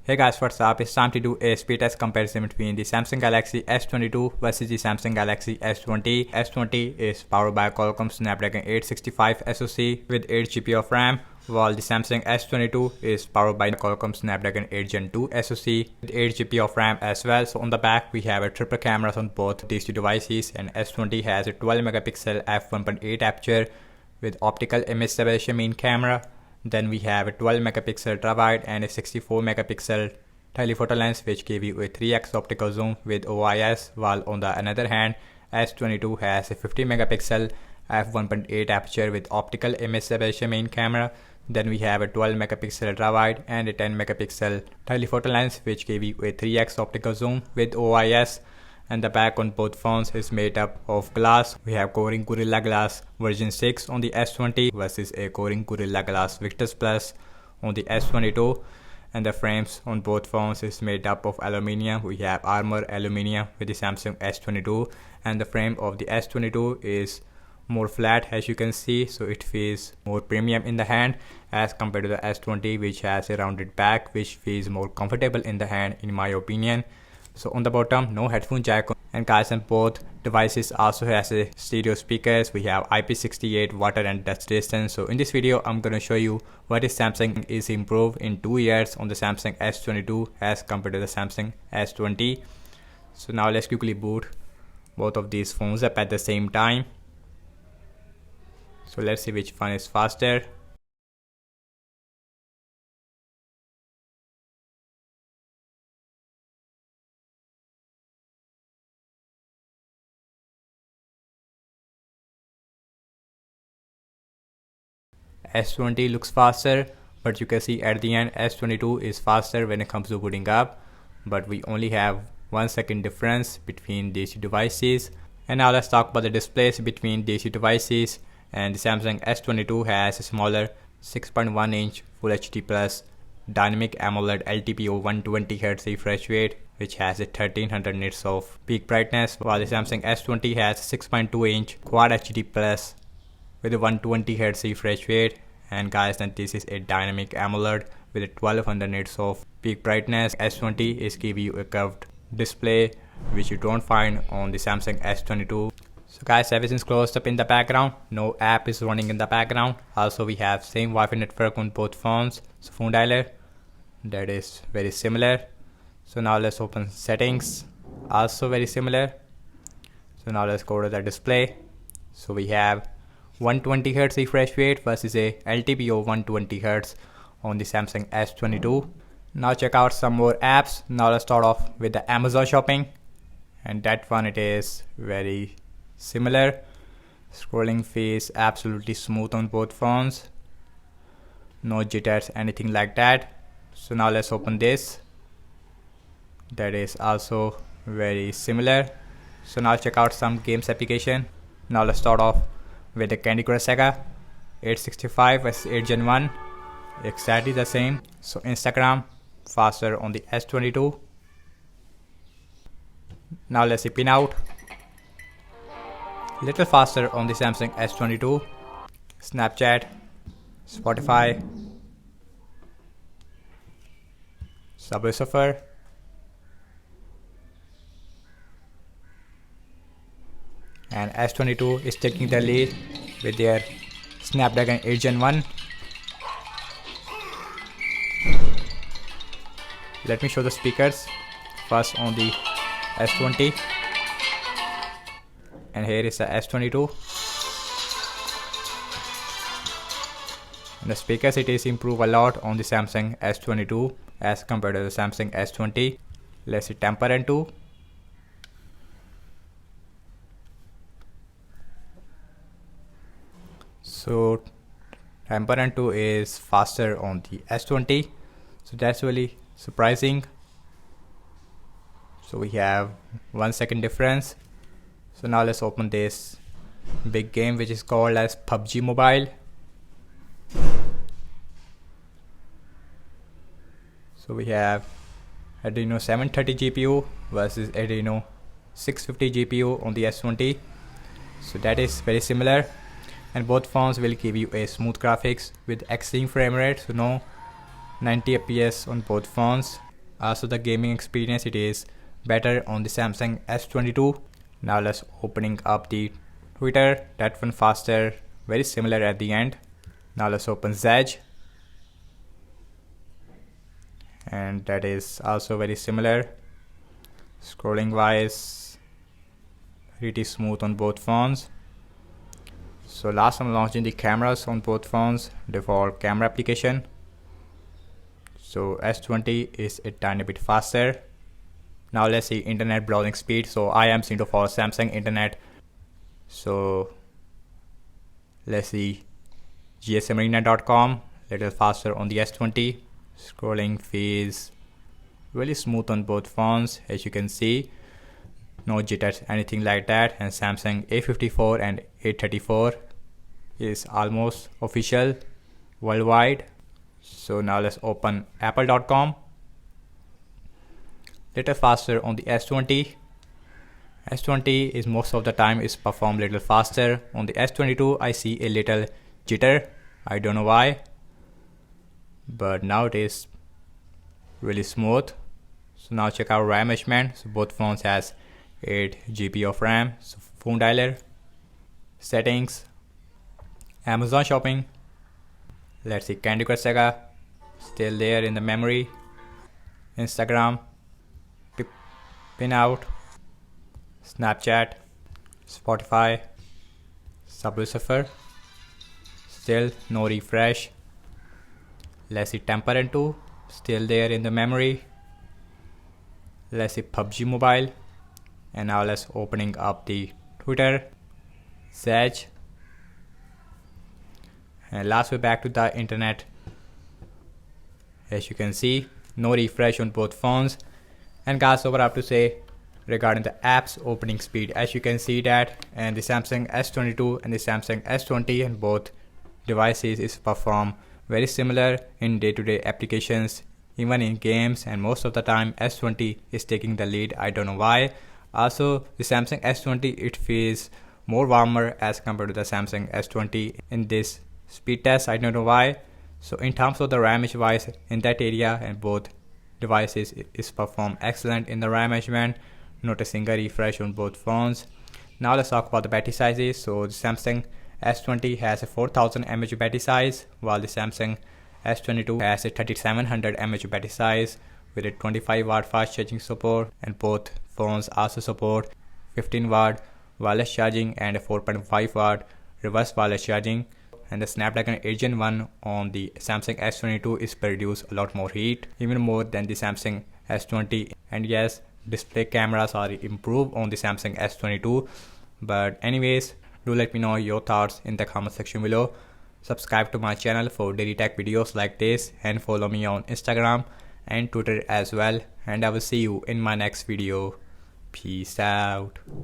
Hey guys, what's up? It's time to do a speed test comparison between the Samsung Galaxy S22 versus the Samsung Galaxy S20. S20 is powered by Qualcomm Snapdragon 865 SoC with 8GB of RAM, while the Samsung S22 is powered by Qualcomm Snapdragon 8 Gen 2 SoC with 8GB of RAM as well. So on the back we have a triple cameras on both these two devices, and S20 has a 12 megapixel f1.8 aperture with optical image separation main camera. Then we have a 12 megapixel ultrawide and a 64 megapixel telephoto lens, which give you a 3x optical zoom with OIS, while on the another hand S22 has a 50 megapixel f1.8 aperture with optical image separation main camera. Then we have a 12 megapixel ultrawide and a 10 megapixel telephoto lens, which give you a 3x optical zoom with OIS. And the back on both phones is made up of glass. We have Corning Gorilla Glass version 6 on the S20 versus a Corning Gorilla Glass Victus Plus on the S22. And the frames on both phones is made up of aluminium. We have armor aluminium with the Samsung S22, and the frame of the S22 is more flat, as you can see, so it feels more premium in the hand as compared to the S20, which has a rounded back, which feels more comfortable in the hand in my opinion. So on the bottom, no headphone jack, and guys, on both devices also has a stereo speakers. We have IP68 water and dust resistance. So in this video I'm gonna show you what is Samsung is improved in 2 years on the Samsung S22 as compared to the Samsung S20. So now let's quickly boot both of these phones up at the same time. So let's see which one is faster. S20 looks faster, but you can see at the end S22 is faster when it comes to booting up, but we only have 1 second difference between these two devices. And now let's talk about the displays between these two devices. And the Samsung S22 has a smaller 6.1 inch Full HD Plus dynamic AMOLED LTPO 120Hz refresh rate, which has a 1300 nits of peak brightness, while the Samsung S20 has 6.2 inch Quad HD Plus with a 120Hz refresh rate. And guys, then this is a dynamic AMOLED with a 1200 nits of peak brightness. S20 is giving you a curved display, which you don't find on the Samsung S22. So guys, everything's closed up in the background, no app is running in the background. Also we have same Wi-Fi network on both phones. So phone dialer, that is very similar. So now let's open settings, also very similar. So now let's go to the display. So we have 120Hz refresh rate versus a LTPO 120Hz on the Samsung S22. Now check out some more apps. Now let's start off with the Amazon shopping, and that one, it is very similar. Scrolling feels absolutely smooth on both phones, no jitters, anything like that. So now let's open this, that is also very similar. So now check out some games application. Now let's start off with the Candy Crush Saga 865 versus 8 Gen 1, exactly the same. So Instagram faster on the S22. Now let's see pin out, little faster on the Samsung S22. Snapchat, Spotify, Subway Surfer, and S22 is taking the lead with their Snapdragon 8 Gen 1. Let me show the speakers first on the S20, and here is the S22. And the speakers, it is improved a lot on the Samsung S22 as compared to the Samsung S20. Let's see Temper and 2. So Temper and 2 is faster on the S20, so that's really surprising. So we have 1 second difference. So now let's open this big game, which is called as PUBG Mobile. So we have Adreno 730 GPU versus Adreno 650 GPU on the S20. So that is very similar, and both phones will give you a smooth graphics with extreme frame rate, so no 90 fps on both phones. Also the gaming experience, it is better on the Samsung S22. Now let's opening up the Twitter, that one faster, very similar at the end. Now let's open Zedge, and that is also very similar. Scrolling wise, pretty smooth on both phones. So last I'm launching the cameras on both phones, default camera application. So S20 is a tiny bit faster. Now let's see internet browsing speed. So I am seeing for Samsung internet. So let's see gsmarina.com, little faster on the S20. Scrolling feels really smooth on both phones, as you can see. No jitters, anything like that. And Samsung A54 and A34 is almost official worldwide. So now let's open apple.com. Little faster on the S20. S20 is most of the time is perform little faster. On the S22 I see a little jitter, I don't know why, but now it is really smooth. So now check out RAM measurement. So both phones has 8 GB of RAM. So phone dialer, settings, Amazon shopping. Let's see Candy Crush Saga, still there in the memory. Instagram, pin out, Snapchat, Spotify, Subway Surfer, still no refresh. Let's see Temper 2, still there in the memory. Let's see PUBG Mobile, and now let's opening up the Twitter, Zedge, and last we're back to the internet. As you can see, no refresh on both phones. And guys, what I have to say regarding the apps opening speed, as you can see that, and the Samsung S22 and the Samsung S20 and both devices is perform very similar in day-to-day applications, even in games, and most of the time S20 is taking the lead. I don't know why. Also the Samsung S20, it feels more warmer as compared to the Samsung S20 in this speed test. I don't know why. So in terms of the RAM wise in that area, and both devices is perform excellent in the RAM measurement. Not a single refresh on both phones. Now let's talk about the battery sizes. So the Samsung S20 has a 4000 mAh battery size, while the Samsung S22 has a 3700 mAh battery size with a 25 watt fast charging support, and both phones also support 15 watt wireless charging and a 4.5 watt reverse wireless charging. And the Snapdragon 8 Gen 1 on the Samsung S22 is produce a lot more heat, even more than the Samsung S20. And yes, display cameras are improved on the Samsung S22. But anyways, do let me know your thoughts in the comment section below. Subscribe to my channel for daily tech videos like this, and follow me on Instagram and Twitter as well. And I will see you in my next video. Peace out.